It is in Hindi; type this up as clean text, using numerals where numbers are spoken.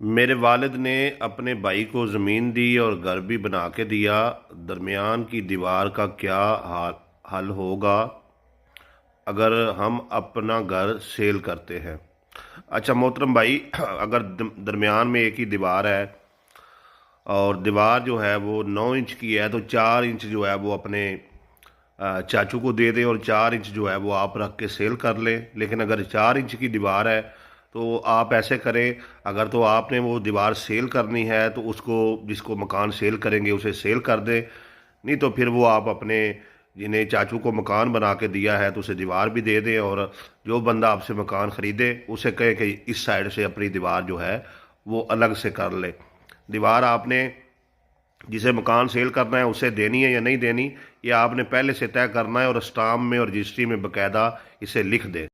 मेरे वालिद ने अपने भाई को ज़मीन दी और घर भी बना के दिया। दरमियान की दीवार का क्या हल होगा अगर हम अपना घर सेल करते हैं। अच्छा मोहतरम भाई, अगर दरमियान में एक ही दीवार है और दीवार जो है वो 9 इंच की है, तो 4 इंच जो है वो अपने चाचू को दे दें और 4 इंच जो है वो आप रख के सेल कर लें। लेकिन अगर 4 इंच की दीवार है तो आप ऐसे करें, अगर तो आपने वो दीवार सेल करनी है तो उसको, जिसको मकान सेल करेंगे उसे सेल कर दें। नहीं तो फिर वो आप अपने, जिन्हें चाचू को मकान बना के दिया है तो उसे दीवार भी दे दें, और जो बंदा आपसे मकान ख़रीदे उसे कहे कि इस साइड से अपनी दीवार जो है वो अलग से कर ले। दीवार आपने जिसे मकान सेल करना है उसे देनी है या नहीं देनी, ये आपने पहले से तय करना है और स्टाम्प में और रजिस्ट्री में बकायदा इसे लिख दें।